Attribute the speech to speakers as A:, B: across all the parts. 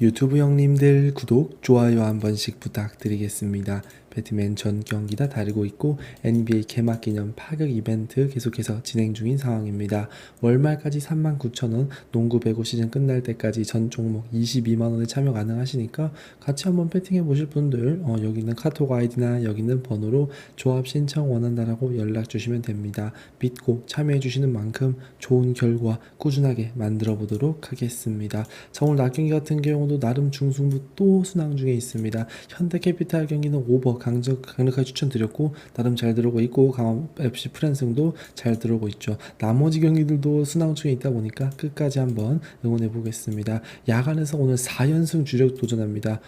A: 유튜브 형님들 구독, 좋아요 한 번씩 부탁드리겠습니다. 배트맨 전 경기 다 다루고 있고 NBA 개막 기념 파격 이벤트 계속해서 진행 중인 상황입니다. 월말까지 39,000원, 농구 배구 시즌 끝날 때까지 전 종목 22만원에 참여 가능하시니까 같이 한번 배팅해 보실 분들 여기 있는 카톡 아이디나 여기 있는 번호로 조합 신청 원한다라고 연락 주시면 됩니다. 믿고 참여해 주시는 만큼 좋은 결과 꾸준하게 만들어 보도록 하겠습니다. 자, 오늘 낮 경기 같은 경우도 나름 중승부 또 순항 중에 있습니다. 현대캐피탈 경기는 오버 강력하게 추천드렸고 나름 잘 들어오고 있고 강원 FC 프랜승도 잘 들어오고 있죠. 나머지 경기들도 순항 중에 있다 보니까 끝까지 한번 응원해 보겠습니다. 야간에서 오늘 4연승 주력 도전합니다.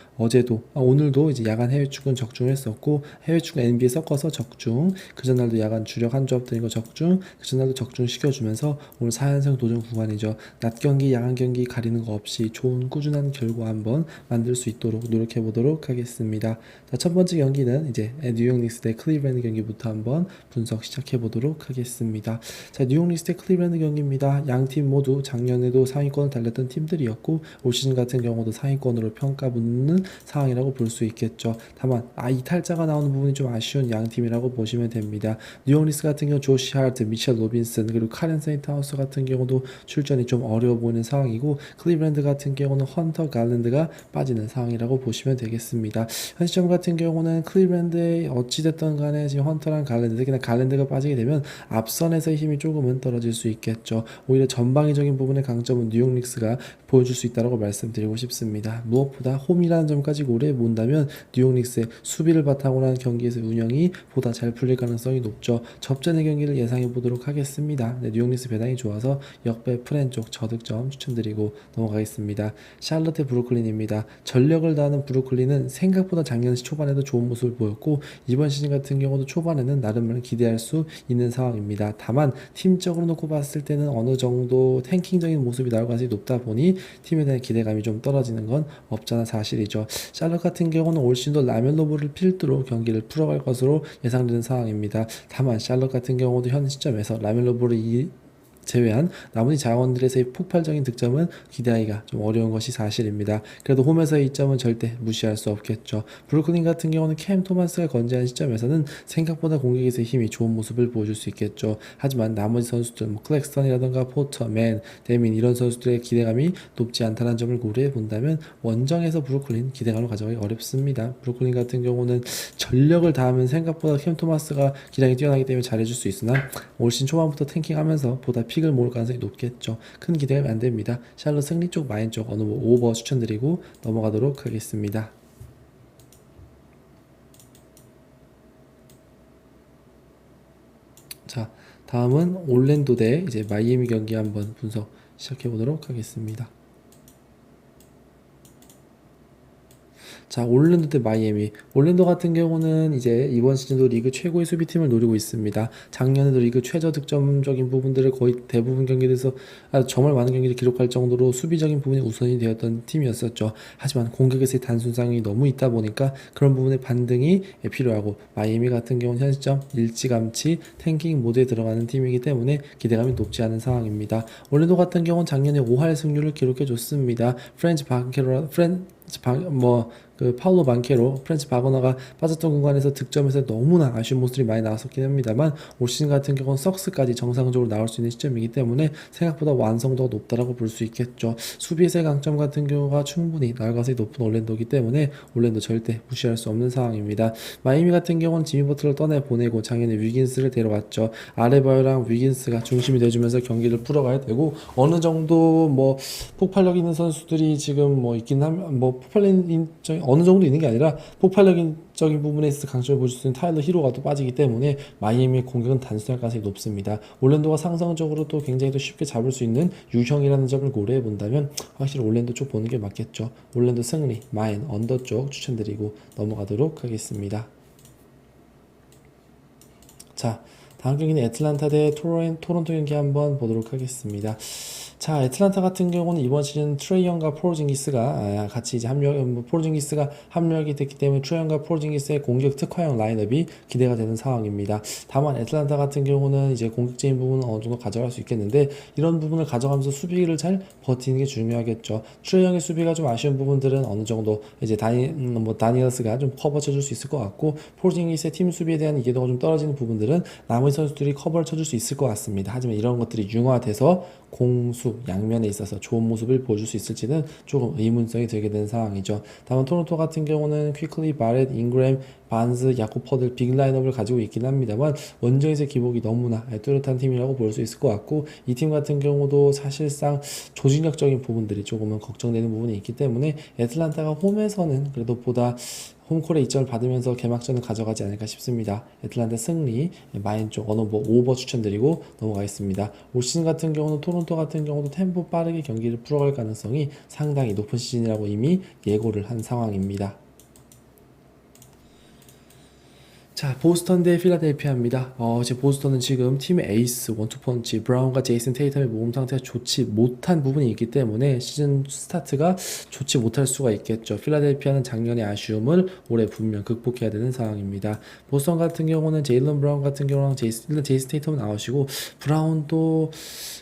A: 오늘도 이제 야간 해외 축은 적중을 했었고 해외 축은 NBA 섞어서 적중, 그 전날도 야간 주력 한 조합 드린 거 적중, 그 전날도 적중 시켜주면서 오늘 4연승 도전 구간이죠. 낮 경기 야간 경기 가리는 거 없이 좋은 꾸준한 결과 한번 만들 수 있도록 노력해 보도록 하겠습니다. 자, 첫 번째 경기는 이제 뉴욕 닉스 대 클리브랜드 경기부터 한번 분석 시작해 보도록 하겠습니다. 자, 뉴욕 닉스 대 클리브랜드 경기입니다. 양 팀 모두 작년에도 상위권을 달렸던 팀들이었고 올 시즌 같은 경우도 상위권으로 평가받는 상황이라고 볼 수 있겠죠. 다만 이탈자가 나오는 부분이 좀 아쉬운 양 팀이라고 보시면 됩니다. 뉴욕 닉스 같은 경우 조시 하트, 미첼 로빈슨 그리고 카렌 세인트하우스 같은 경우도 출전이 좀 어려워 보이는 상황이고 클리브랜드 같은 경우는 헌터 갈랜드가 빠지는 상황이라고 보시면 되겠습니다. 현 시점 같은 경우는 클리브랜드에 어찌됐든 간에 지금 헌터랑 갈랜드, 특히나 갈랜드가 빠지게 되면 앞선에서의 힘이 조금은 떨어질 수 있겠죠. 오히려 전방위적인 부분의 강점은 뉴욕 닉스가 보여줄 수 있다고 말씀드리고 싶습니다. 무엇보다 홈이라는 점까지 고려해 본다면 뉴욕 닉스의 수비를 바탕으로 한 경기에서 운영이 보다 잘 풀릴 가능성이 높죠. 접전의 경기를 예상해 보도록 하겠습니다. 네, 뉴욕 닉스 배당이 좋아서 역배 프렌 쪽 저득점 추천드리고 넘어가겠습니다. 샬럿의 브루클린입니다. 전력을 다하는 브루클린은 생각보다 작년 초반에도 좋은 모습을 보였고 이번 시즌 같은 경우도 초반에는 나름 기대할 수 있는 상황입니다. 다만 팀적으로 놓고 봤을 때는 어느 정도 탱킹적인 모습이 나올 가능성이 높다 보니 팀에 대한 기대감이 좀 떨어지는 건 없잖아 사실이죠. 샬럿 같은 경우는 올 시즌도 라멜로브를 필두로 경기를 풀어갈 것으로 예상되는 상황입니다. 다만 샬럿 같은 경우도 현 시점에서 라멜로브를 제외한 나머지 자원들에서의 폭발적인 득점은 기대하기가 좀 어려운 것이 사실입니다. 그래도 홈에서의 이점은 절대 무시할 수 없겠죠. 브루클린 같은 경우는 캠 토마스가 건재한 시점에서는 생각보다 공격에서의 힘이 좋은 모습을 보여줄 수 있겠죠. 하지만 나머지 선수들 클렉스턴이라던가 포터, 맨, 데민 이런 선수들의 기대감이 높지 않다는 점을 고려해 본다면 원정에서 브루클린 기대감을 가져가기 어렵습니다. 브루클린 같은 경우는 전력을 다하면 생각보다 캠 토마스가 기량이 뛰어나기 때문에 잘해줄 수 있으나 올 시즌 초반부터 탱킹하면서 보다 픽을 모을 가능성이 높겠죠. 큰 기대가 안 됩니다. 샬럿 승리 쪽, 마인 쪽 어느 오버 추천드리고 넘어가도록 하겠습니다. 자, 다음은 올랜도 대 이제 마이애미 경기 한번 분석 시작해 보도록 하겠습니다. 자, 올랜도 대 마이애미. 올랜도 같은 경우는 이제 이번 시즌도 리그 최고의 수비팀을 노리고 있습니다. 작년에도 리그 최저 득점적인 부분들을 거의 대부분 경기에서 정말 많은 경기를 기록할 정도로 수비적인 부분이 우선이 되었던 팀이었었죠. 하지만 공격에서의 단순성이 너무 있다 보니까 그런 부분의 반등이 필요하고 마이애미 같은 경우는 현 시점 일찌감치 탱킹 모드에 들어가는 팀이기 때문에 기대감이 높지 않은 상황입니다. 올랜도 같은 경우는 작년에 5할 승률을 기록해 줬습니다. 파울로 반케로, 프렌치 바거너가 빠졌던 구간에서 득점에서 너무나 아쉬운 모습이 많이 나왔었긴 합니다만 올 시즌 같은 경우는 석스까지 정상적으로 나올 수 있는 시점이기 때문에 생각보다 완성도가 높다라고 볼 수 있겠죠. 수비에서의 강점 같은 경우가 충분히 나올 가능성이 높은 올랜도이기 때문에 올랜도 절대 무시할 수 없는 상황입니다. 마이애미 같은 경우는 지미 버틀을 떠내보내고 작년에 위긴스를 데려왔죠. 아레바요랑 위긴스가 중심이 돼주면서 경기를 풀어가야 되고 어느 정도 폭발력 있는 선수들이 지금 있긴 하면 폭발적인 어느 정도 있는 게 아니라 폭발적인 부분에 있어서 강점을 보여줄 수 있는 타일러 히로가 또 빠지기 때문에 마이애미의 공격은 단순할 가능성이 높습니다. 올랜도가 상성적으로 또 굉장히 또 쉽게 잡을 수 있는 유형이라는 점을 고려해 본다면 확실히 올랜도 쪽 보는 게 맞겠죠. 올랜도 승리, 마인, 언더 쪽 추천드리고 넘어가도록 하겠습니다. 자, 다음 경기는 애틀란타 대 토론토 경기 한번 보도록 하겠습니다. 자, 애틀란타 같은 경우는 이번 시즌 트레이 영과 포르징기스가 같이 이제 포르징기스가 합류하게 됐기 때문에 트레이 영과 포르징기스의 공격 특화형 라인업이 기대가 되는 상황입니다. 다만 애틀란타 같은 경우는 이제 공격적인 부분은 어느 정도 가져갈 수 있겠는데 이런 부분을 가져가면서 수비를 잘 버티는 게 중요하겠죠. 트레이 영의 수비가 좀 아쉬운 부분들은 어느 정도 이제 다니엘스가 좀 커버 쳐줄 수 있을 것 같고 포르징기스의 팀 수비에 대한 이해도가 좀 떨어지는 부분들은 나머지 선수들이 커버를 쳐줄 수 있을 것 같습니다. 하지만 이런 것들이 융화돼서 공수 양면에 있어서 좋은 모습을 보여줄 수 있을지는 조금 의문성이 들게 되는 상황이죠. 다만 토론토 같은 경우는 퀴클리, 바렛, 잉그램, 반스, 야코퍼들 빅 라인업을 가지고 있긴 합니다만 원정에서의 기복이 너무나 뚜렷한 팀이라고 볼 수 있을 것 같고 이 팀 같은 경우도 사실상 조직력적인 부분들이 조금은 걱정되는 부분이 있기 때문에 애틀란타가 홈에서는 그래도 보다 홈콜의 이점을 받으면서 개막전을 가져가지 않을까 싶습니다. 애틀란타 승리, 마인 쪽 오버 추천드리고 넘어가겠습니다. 올 시즌 같은 경우는 토론토 같은 경우도 템포 빠르게 경기를 풀어갈 가능성이 상당히 높은 시즌이라고 이미 예고를 한 상황입니다. 자, 보스턴 대 필라델피아입니다. 보스턴은 지금 팀의 에이스, 원투펀치, 브라운과 제이슨 테이텀의 몸 상태가 좋지 못한 부분이 있기 때문에 시즌 스타트가 좋지 못할 수가 있겠죠. 필라델피아는 작년의 아쉬움을 올해 분명 극복해야 되는 상황입니다. 보스턴 같은 경우는 제일런 브라운 같은 경우랑 일단 제이슨 테이텀은 나오시고 브라운도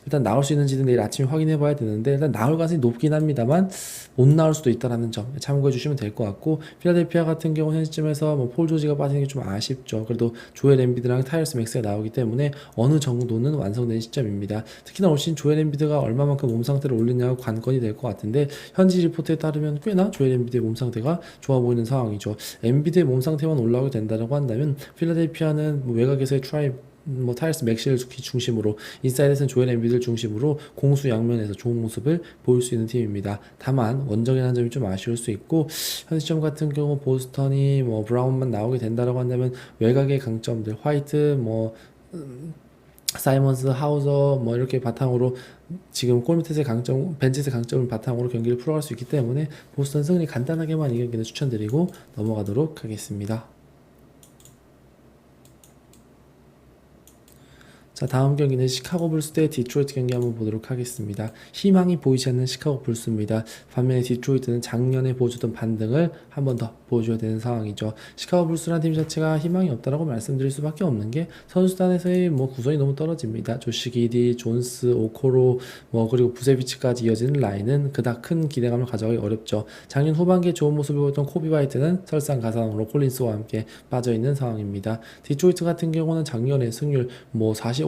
A: 일단 나올 수 있는지는 내일 아침에 확인해 봐야 되는데 일단 나올 가능성이 높긴 합니다만 못 나올 수도 있다는 점 참고해 주시면 될 것 같고 필라델피아 같은 경우 현 시점에서 폴 조지가 빠지는 게 좀 아쉽죠. 그래도 조엘 엠비드랑 타이러스 맥스가 나오기 때문에 어느 정도는 완성된 시점입니다. 특히나 올 시즌 조엘 엠비드가 얼마만큼 몸 상태를 올리냐가 관건이 될 것 같은데 현지 리포트에 따르면 꽤나 조엘 엠비드의 몸 상태가 좋아 보이는 상황이죠. 엠비드의 몸 상태만 올라오게 된다고 한다면 필라델피아는 외곽에서의 타이러스 맥시를 중심으로 인사이드에서는 조엘 엠비드를 중심으로 공수 양면에서 좋은 모습을 보일 수 있는 팀입니다. 다만 원정이라는 점이 좀 아쉬울 수 있고 현 시점 같은 경우 보스턴이 브라운만 나오게 된다고 한다면 외곽의 강점들 화이트 사이먼스, 하우저 이렇게 바탕으로 지금 골밑에서의 강점, 벤치에서의 강점을 바탕으로 경기를 풀어갈 수 있기 때문에 보스턴 승리 간단하게만 이 경기는 추천드리고 넘어가도록 하겠습니다. 자, 다음 경기는 시카고 불스 대 디트로이트 경기 한번 보도록 하겠습니다. 희망이 보이지 않는 시카고 불스입니다. 반면에 디트로이트는 작년에 보여줬던 반등을 한 번 더 보여줘야 되는 상황이죠. 시카고 불스라는 팀 자체가 희망이 없다라고 말씀드릴 수밖에 없는 게 선수단에서의 구성이 너무 떨어집니다. 조시 기디, 존스, 오코로 그리고 부세비치까지 이어지는 라인은 그닥 큰 기대감을 가져가기 어렵죠. 작년 후반기에 좋은 모습을 보였던 코비 화이트는 설상가상으로 콜린스와 함께 빠져있는 상황입니다. 디트로이트 같은 경우는 작년에 승률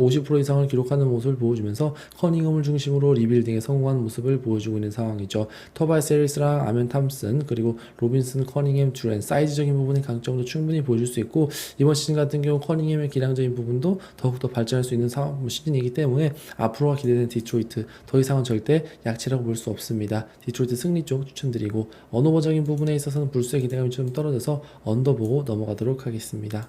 A: 50% 이상을 기록하는 모습을 보여주면서 커닝엄을 중심으로 리빌딩에 성공한 모습을 보여주고 있는 상황이죠. 토바이스 해리스랑 아멘 탐슨 그리고 로빈슨, 커닝엄, 듀렌 사이즈적인 부분의 강점도 충분히 보여줄 수 있고 이번 시즌 같은 경우 커닝엄의 기량적인 부분도 더욱더 발전할 수 있는 시즌이기 때문에 앞으로가 기대되는 디트로이트 더 이상은 절대 약체라고 볼 수 없습니다. 디트로이트 승리 쪽 추천드리고 언어버적인 부분에 있어서는 불스의 기대감이 좀 떨어져서 언더 보고 넘어가도록 하겠습니다.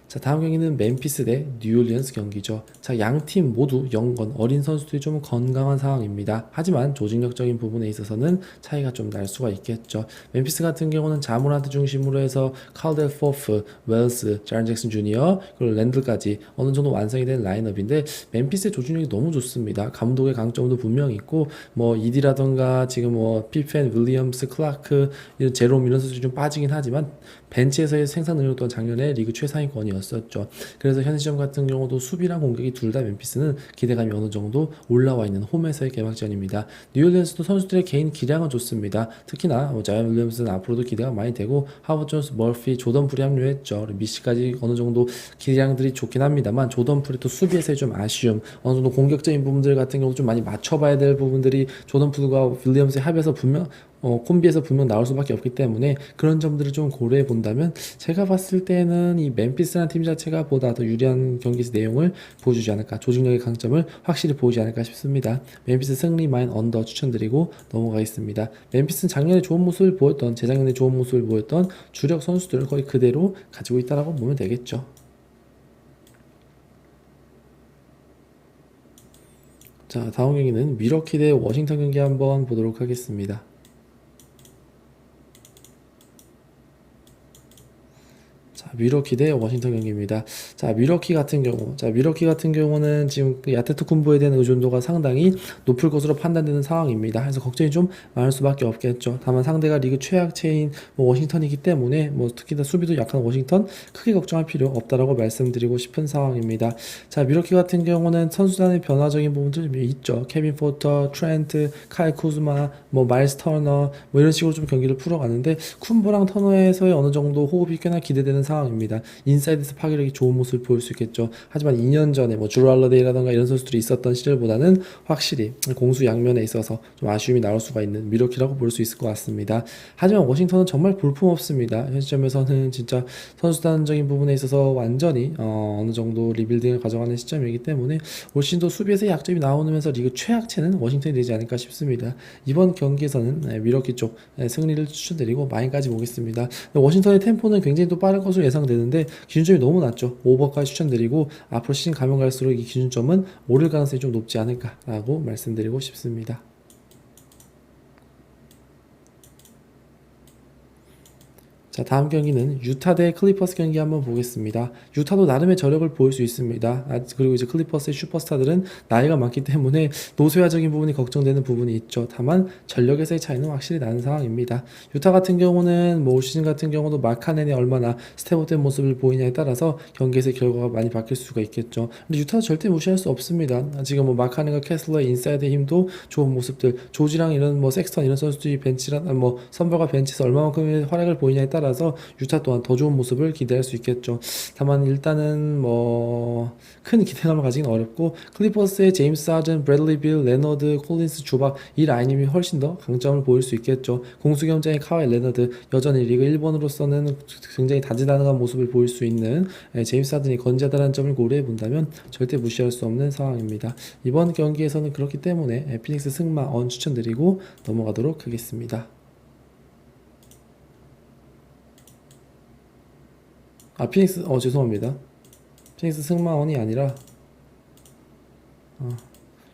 A: 자, 다음 경기는 멤피스 대 뉴올리언스 경기죠. 자, 양팀 모두 영건 어린 선수들이 좀 건강한 상황입니다. 하지만 조직력적인 부분에 있어서는 차이가 좀 날 수가 있겠죠. 멤피스 같은 경우는 자모란트 중심으로 해서 칼델 포프, 웰스, 자런 잭슨 주니어 그리고 랜들까지 어느 정도 완성이 된 라인업인데 멤피스의 조직력이 너무 좋습니다. 감독의 강점도 분명히 있고 이디라던가 지금 피펜, 윌리엄스, 클라크, 제롬 이런 선수들이 좀 빠지긴 하지만 벤치에서의 생산 능력 또한 작년에 리그 최상위권이었었죠. 그래서 현 시점 같은 경우도 수비랑 공격이 둘 다 멤피스는 기대감이 어느 정도 올라와 있는 홈에서의 개막전입니다. 뉴올리언스도 선수들의 개인 기량은 좋습니다. 특히나 자이언 윌리엄스는 앞으로도 기대가 많이 되고 하버드 존스, 머피, 조던 풀이 합류했죠. 미시까지 어느 정도 기량들이 좋긴 합니다만 조던 풀이 또 수비에서의 좀 아쉬움 어느 정도 공격적인 부분들 같은 경우 좀 많이 맞춰봐야 될 부분들이 조던 풀과 윌리엄스의 합에서 분명 콤비에서 분명 나올 수밖에 없기 때문에 그런 점들을 좀 고려해 본다면 제가 봤을 때는 이 멤피스라는 팀 자체가 보다 더 유리한 경기 내용을 보여주지 않을까 조직력의 강점을 확실히 보이지 않을까 싶습니다. 멤피스 승리 마인 언더 추천드리고 넘어가겠습니다. 멤피스는 작년에 좋은 모습을 보였던 재작년에 좋은 모습을 보였던 주력 선수들을 거의 그대로 가지고 있다라고 보면 되겠죠. 자, 다음 경기는 미러키 대 워싱턴 경기 한번 보도록 하겠습니다. 밀워키 대 워싱턴 경기입니다. 자, 밀워키 같은 경우는 지금 그 야테토쿤보에 대한 의존도가 상당히 높을 것으로 판단되는 상황입니다. 그래서 걱정이 좀 많을 수밖에 없겠죠. 다만 상대가 리그 최약체인 뭐 워싱턴이기 때문에 뭐 특히나 수비도 약한 워싱턴 크게 걱정할 필요 없다라고 말씀드리고 싶은 상황입니다. 자, 밀워키 같은 경우는 선수단의 변화적인 부분들이 있죠. 케빈 포터, 트렌트, 카일 쿠즈마, 뭐 마일스 터너 뭐 이런 식으로 좀 경기를 풀어가는데 쿤보랑 터너에서의 어느 정도 호흡이 꽤나 기대되는 상황입니다. 인사이드에서 파괴력이 좋은 모습을 보일 수 있겠죠. 하지만 2년 전에 뭐 주루 할러데이라던가 이런 선수들이 있었던 시절보다는 확실히 공수 양면에 있어서 좀 아쉬움이 나올 수가 있는 밀워키라고 볼 수 있을 것 같습니다. 하지만 워싱턴은 정말 볼품없습니다. 현 시점에서는 진짜 선수단적인 부분에 있어서 완전히 어느 정도 리빌딩을 가져가는 시점이기 때문에 올 시즌도 수비에서 약점이 나오면서 리그 최악체는 워싱턴이 되지 않을까 싶습니다. 이번 경기에서는 밀워키 쪽 승리를 추천드리고 마인까지 보겠습니다. 워싱턴의 템포는 굉장히 또 빠를 것으로 예상되는데 기준점이 너무 낮죠. 오버까지 추천드리고 앞으로 시즌 가면 갈수록 이 기준점은 오를 가능성이 좀 높지 않을까라고 말씀드리고 싶습니다. 자, 다음 경기는 유타 대 클리퍼스 경기 한번 보겠습니다. 유타도 나름의 저력을 보일 수 있습니다. 그리고 이제 클리퍼스의 슈퍼스타들은 나이가 많기 때문에 노쇠화적인 부분이 걱정되는 부분이 있죠. 다만 전력에서의 차이는 확실히 나는 상황입니다. 유타 같은 경우는 뭐 올 시즌 같은 경우도 마카넨이 얼마나 스텝업된 모습을 보이냐에 따라서 경기에서의 결과가 많이 바뀔 수가 있겠죠. 근데 유타도 절대 무시할 수 없습니다. 지금 뭐 마카넨과 캐슬러의 인사이드 힘도 좋은 모습들, 조지랑 이런 뭐 섹스턴 이런 선수들이 벤치랑 뭐 선발과 벤치에서 얼마만큼의 활약을 보이냐에 따라서 유타 또한 더 좋은 모습을 기대할 수 있겠죠. 다만 일단은 뭐 큰 기대감을 가지기는 어렵고 클리퍼스의 제임스 하든, 브래들리 빌, 레너드, 콜린스, 주박 이 라인이 훨씬 더 강점을 보일 수 있겠죠. 공수 경쟁의 카와이 레너드 여전히 리그 1번으로서는 굉장히 다재다능한 모습을 보일 수 있는 제임스 하든이 건재하다는 점을 고려해 본다면 절대 무시할 수 없는 상황입니다. 이번 경기에서는 그렇기 때문에 피닉스 승마 언 추천드리고 넘어가도록 하겠습니다. 피닉스 죄송합니다. 피닉스 승마원이 아니라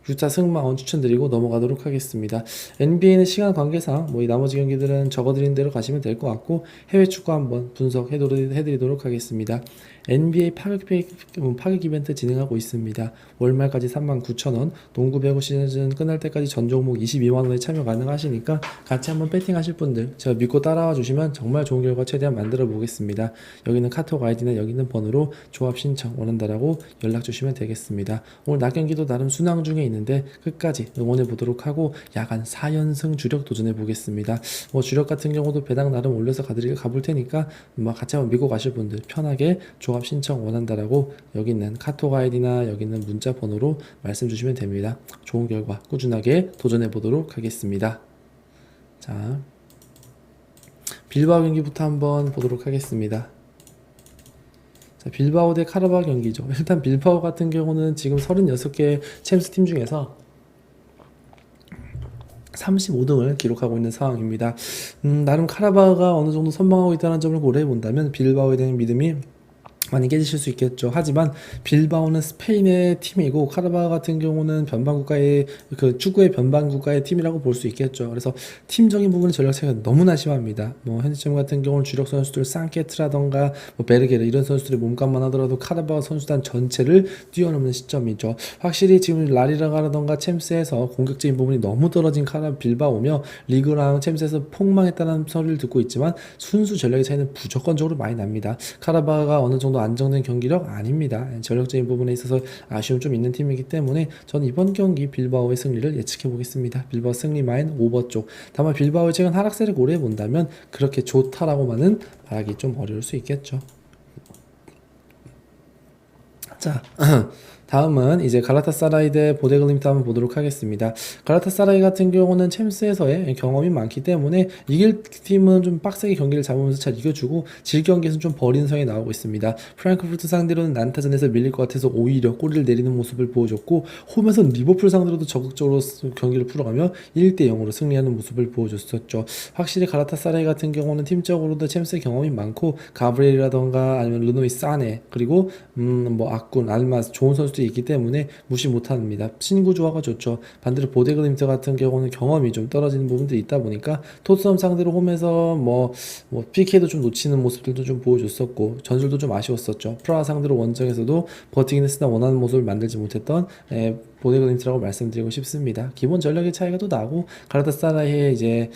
A: 유타 승마원 추천드리고 넘어가도록 하겠습니다. NBA는 시간 관계상 뭐 이 나머지 경기들은 적어드린 대로 가시면 될 것 같고 해외 축구 한번 분석해드리도록 하겠습니다. NBA 파격 이벤트 진행하고 있습니다. 월말까지 39,000원, 농구 배구 시즌 끝날 때까지 전 종목 22만원에 참여 가능하시니까 같이 한번 배팅하실 분들 제가 믿고 따라와 주시면 정말 좋은 결과 최대한 만들어 보겠습니다. 여기는 카톡 아이디나 여기 있는 번호로 조합 신청 원한다라고 연락 주시면 되겠습니다. 오늘 낮 경기도 나름 순항 중에 있는데 끝까지 응원해 보도록 하고 야간 4연승 주력 도전해 보겠습니다. 뭐 주력 같은 경우도 배당 나름 올려서 가볼 테니까 같이 한번 믿고 가실 분들 편하게 조합 신청 원한다라고 여기 있는 카톡 아이디나 여기 있는 문자 번호로 말씀 주시면 됩니다. 좋은 결과 꾸준하게 도전해 보도록 하겠습니다. 자, 빌바오 경기부터 한번 보도록 하겠습니다. 자, 빌바오 대 카라바오 경기죠. 일단 빌바오 같은 경우는 지금 36개 챔스 팀 중에서 35등을 기록하고 있는 상황입니다. 나름 카라바오가 어느 정도 선방하고 있다는 점을 고려해 본다면 빌바오에 대한 믿음이 많이 깨지실 수 있겠죠. 하지만 빌바오는 스페인의 팀이고 카라바오 같은 경우는 변방국가의 그 축구의 변방국가의 팀이라고 볼 수 있겠죠. 그래서 팀적인 부분은 전력 차이가 너무나 심합니다. 뭐 현지점 같은 경우는 주력 선수들 상케트라던가 뭐 베르게르 이런 선수들의 몸값만 하더라도 카라바오 선수단 전체를 뛰어넘는 시점이죠. 확실히 지금 라리가라던가 챔스에서 공격적인 부분이 너무 떨어진 빌바오며 리그랑 챔스에서 폭망했다는 소리를 듣고 있지만 순수 전력의 차이는 무조건적으로 많이 납니다. 카라바오가 어느 정도 안정된 경기력 아닙니다. 전력적인 부분에 있어서 아쉬움 좀 있는 팀이기 때문에 저는 이번 경기 빌바오의 승리를 예측해 보겠습니다. 빌바오 승리 마인 오버 쪽. 다만 빌바오의 최근 하락세를 고려해 본다면 그렇게 좋다라고만은 말하기 좀 어려울 수 있겠죠. 자, 다음은 이제 갈라타사라이 대 보데글림트 한번 보도록 하겠습니다. 갈라타사라이 같은 경우는 챔스에서의 경험이 많기 때문에 이길 팀은 좀 빡세게 경기를 잡으면서 잘 이겨주고 질 경기에서는 좀 버린 성이 나오고 있습니다. 프랑크푸르트 상대로는 난타전에서 밀릴 것 같아서 오히려 꼬리를 내리는 모습을 보여줬고 홈에서는 리버풀 상대로도 적극적으로 경기를 풀어가며 1대0으로 승리하는 모습을 보여줬었죠. 확실히 갈라타사라이 같은 경우는 팀적으로도 챔스의 경험이 많고 가브리엘이라던가 아니면 르노이 사네 그리고 뭐 악군 알마스 좋은 선수들이 선수들이 있기 때문에 무시 못합니다. 신구 조화가 좋죠. 반대로 보데글림트 같은 경우는 경험이 좀 떨어지는 부분들이 있다 보니까 토트넘 상대로 홈에서 뭐 PK도 좀 놓치는 모습들도 좀 보여줬었고 전술도 좀 아쉬웠었죠. 프라하 상대로 원정에서도 버티긴 했으나 원하는 모습을 만들지 못했던 보데글림트라고 말씀드리고 싶습니다. 기본 전력의 차이가 또 나고 가라타사라이의 이제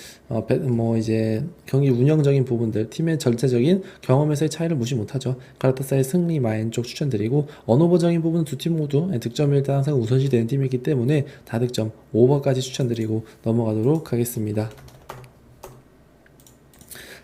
A: 경기 운영적인 부분들, 팀의 전체적인 경험에서의 차이를 무시 못하죠. 가라타사라이 승리 마인 쪽 추천드리고 언어버적인 부분은 두 팀 모두 득점이 일단 항상 우선시 되는 팀이기 때문에 다득점 오버까지 추천드리고 넘어가도록 하겠습니다.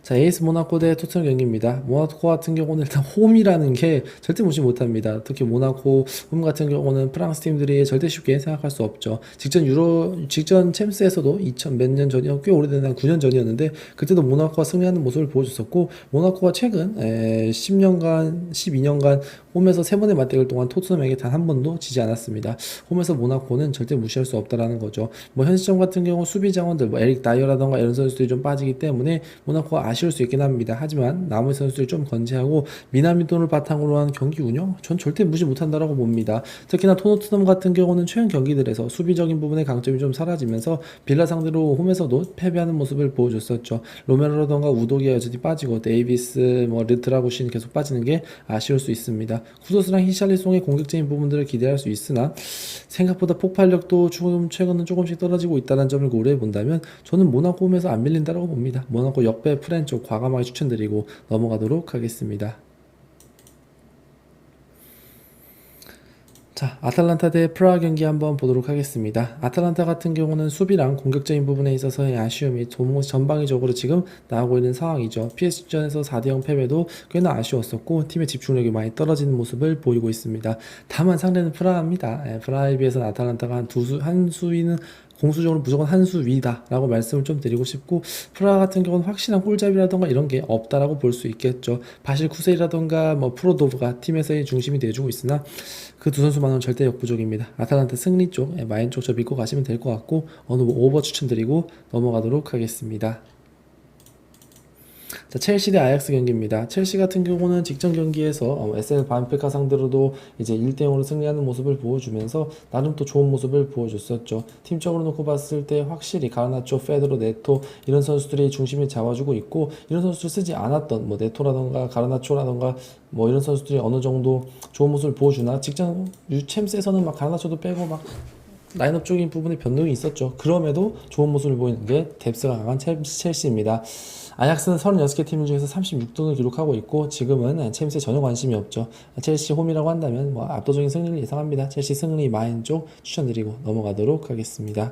A: 자, 에이스 모나코 대 토트넘 경기입니다. 모나코 같은 경우는 일단 홈이라는 게 절대 무시 못합니다. 특히 모나코 홈 같은 경우는 프랑스 팀들이 절대 쉽게 생각할 수 없죠. 직전 챔스에서도 2000 몇 년 전이요, 꽤 오래된 한 9년 전이었는데 그때도 모나코가 승리하는 모습을 보여줬었고 모나코가 최근 10년간 12년간 홈에서 3번의 맞대결 동안 토트넘에게 단 한 번도 지지 않았습니다. 홈에서 모나코는 절대 무시할 수 없다라는 거죠. 현 시점 같은 경우 수비 자원들 에릭 다이어라던가 이런 선수들이 좀 빠지기 때문에 모나코가 아쉬울 수 있긴 합니다. 하지만 나머지 선수들이 좀 건재하고 미나미돈을 바탕으로 한 경기 운영 전 절대 무시 못한다라고 봅니다. 특히나 토트넘 같은 경우는 최근 경기들에서 수비적인 부분의 강점이 좀 사라지면서 빌라 상대로 홈에서도 패배하는 모습을 보여줬었죠. 로메로라던가 우도기가 여전히 빠지고 데이비스 르트라고신 계속 빠지는 게 아쉬울 수 있습니다. 쿠도스랑 히샬리송의 공격적인 부분들을 기대할 수 있으나 생각보다 폭발력도 최근은 조금씩 떨어지고 있다는 점을 고려해 본다면 저는 모나코 홈에서 안 밀린다라고 봅니다. 모나코 역배 프렌 쪽 과감하게 추천드리고 넘어가도록 하겠습니다. 자, 아탈란타 대 프라하 경기 한번 보도록 하겠습니다. 아탈란타 같은 경우는 수비랑 공격적인 부분에 있어서의 아쉬움이 전방위적으로 지금 나오고 있는 상황이죠. PSG전에서 4대0 패배도 꽤나 아쉬웠었고 팀의 집중력이 많이 떨어지는 모습을 보이고 있습니다. 다만 상대는 프라하입니다. 프라하에 비해서는 아탈란타가 한 수위는 공수적으로 무조건 한 수 위다 라고 말씀을 좀 드리고 싶고 프라하 같은 경우는 확실한 골잡이라던가 이런 게 없다라고 볼 수 있겠죠. 바실 쿠세이라던가 프로도브가 팀에서의 중심이 돼주고 있으나 그 두 선수만은 절대 역부족입니다. 아탈란타 승리 쪽 마인 쪽 저 믿고 가시면 될 것 같고 어느 오버 추천드리고 넘어가도록 하겠습니다. 자, 첼시 대 아약스 경기입니다. 첼시 같은 경우는 직전 경기에서 SL 반페카 상대로도 이제 1대0으로 승리하는 모습을 보여주면서 나름 또 좋은 모습을 보여줬었죠. 팀적으로 놓고 봤을 때 확실히 가르나초, 페드로, 네토 이런 선수들이 중심을 잡아주고 있고 이런 선수를 쓰지 않았던 네토라던가 가르나초라던가 이런 선수들이 어느 정도 좋은 모습을 보여주나 직전 챔스에서는 가르나초도 빼고 라인업 쪽인 부분에 변동이 있었죠. 그럼에도 좋은 모습을 보이는 게 뎁스가 강한 첼시입니다. 아약스는 36개 팀 중에서 36등을 기록하고 있고 지금은 챔스에 전혀 관심이 없죠. 첼시 홈이라고 한다면 압도적인 승리를 예상합니다. 첼시 승리 마인 쪽 추천드리고 넘어가도록 하겠습니다.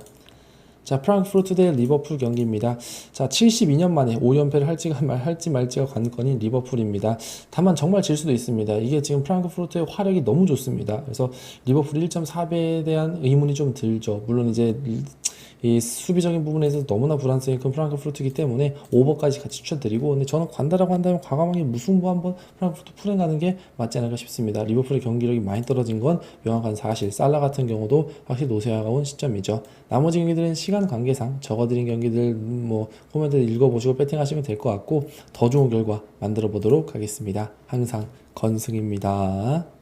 A: 자, 프랑크푸르트 대 리버풀 경기입니다. 자, 72년 만에 5연패를 할지 말지가 관건인 리버풀입니다. 다만 정말 질 수도 있습니다. 이게 지금 프랑크푸르트의 화력이 너무 좋습니다. 그래서 리버풀 1.4배에 대한 의문이 좀 들죠. 물론 이제 이 수비적인 부분에서 너무나 불안성이 큰 프랑크푸르트이기 때문에 오버까지 같이 추천드리고 근데 저는 관다라고 한다면 과감하게 무승부 한번 프랑크푸르트 풀어가는 게 맞지 않을까 싶습니다. 리버풀의 경기력이 많이 떨어진 건 명확한 사실. 살라 같은 경우도 확실히 노쇠화가 온 시점이죠. 나머지 경기들은 시간 관계상 적어드린 경기들 코멘트 읽어보시고 배팅하시면 될 것 같고 더 좋은 결과 만들어 보도록 하겠습니다. 항상 건승입니다.